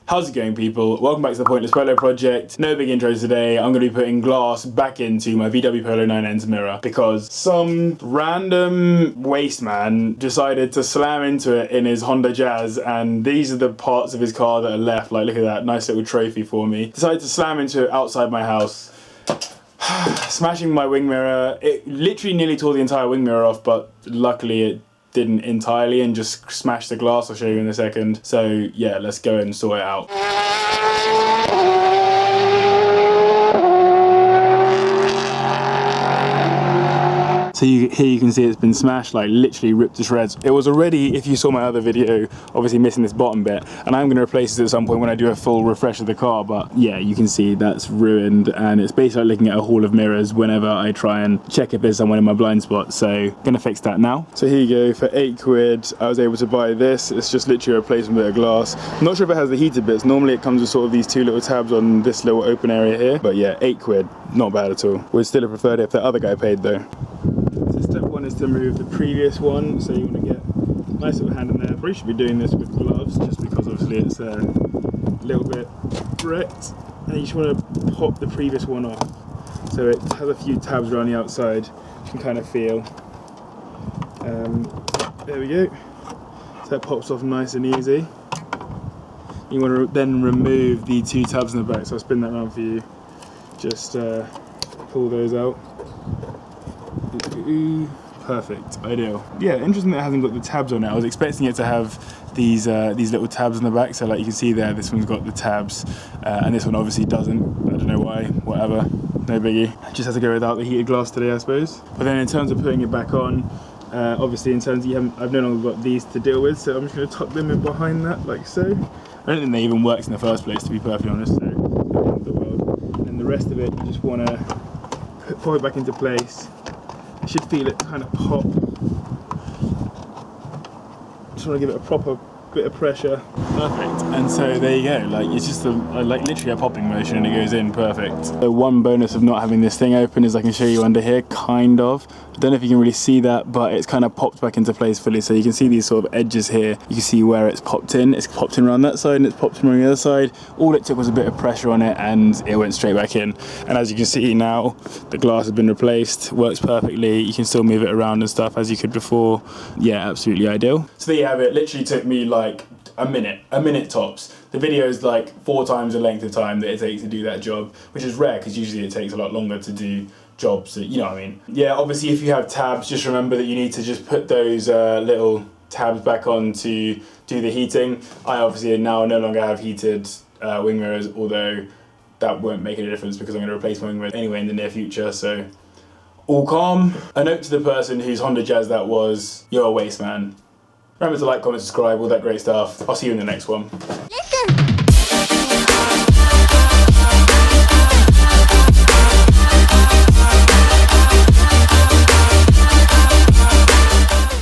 How's it going, people? Welcome back to the Pointless Polo project. No big intros today. I'm going to be putting glass back into my VW Polo 9N's mirror because some random waste man decided to slam into it in his Honda Jazz, and these are the parts of his car that are left. Like, look at that, nice little trophy for me. Decided to slam into it outside my house, smashing my wing mirror. It literally nearly tore the entire wing mirror off, but luckily it didn't entirely and just smashed the glass. I'll show you in a second. So yeah, let's go and sort it out. So here you can see it's been smashed, like literally ripped to shreds. It was already, if you saw my other video, obviously missing this bottom bit, and I'm going to replace it at some point when I do a full refresh of the car. But yeah, you can see that's ruined, and it's basically like looking at a hall of mirrors whenever I try and check if there's someone in my blind spot. So gonna fix that now. So here you go, for £8 I was able to buy this. It's just literally a replacement bit of glass. I'm not sure if it has the heated bits. Normally it comes with sort of these two little tabs on this little open area here, but yeah, £8, not bad at all. Would still have preferred it if the other guy paid though. So step one is to remove the previous one, so you want to get a nice little hand in there. Probably should be doing this with gloves just because obviously it's a little bit wrecked, and you just want to pop the previous one off. So it has a few tabs around the outside, you can kind of feel. There we go, so that pops off nice and easy. You want to then remove the two tabs in the back, so I'll spin that around for you. Just pull those out. Perfect, ideal. Yeah, interesting that it hasn't got the tabs on it. I was expecting it to have these little tabs on the back, so like you can see there, this one's got the tabs, and this one obviously doesn't. I don't know why, whatever, no biggie. Just has to go without the heated glass today, I suppose. But then in terms of putting it back on, obviously in terms of I've no longer got these to deal with, so I'm just going to tuck them in behind that, like so. I don't think they even worked in the first place, to be perfectly honest, so not the world. And the rest of it, you just want to pop it back into place. You should feel it kind of pop. Just want to give it a proper bit of pressure. Perfect. And so there you go, like it's just like literally a popping motion and it goes in perfect. The one bonus of not having this thing open is I can show you under here, kind of. I don't know if you can really see that, but it's kind of popped back into place fully. So you can see these sort of edges here. You can see where it's popped in. It's popped in around that side and it's popped in around the other side. All it took was a bit of pressure on it and it went straight back in. And as you can see now, the glass has been replaced, works perfectly. You can still move it around and stuff as you could before. Yeah, absolutely ideal. So there you have it. Literally took me like a minute tops. The video is like 4 times the length of time that it takes to do that job, which is rare because usually it takes a lot longer to do jobs that, you know what I mean. Yeah, obviously if you have tabs, just remember that you need to just put those little tabs back on to do the heating. I obviously now no longer have heated wing mirrors, although that won't make any difference because I'm going to replace my wing mirrors anyway in the near future, so all calm. A note to the person whose Honda Jazz that was, you're a waste man. Remember to like, comment, subscribe, all that great stuff. I'll see you in the next one.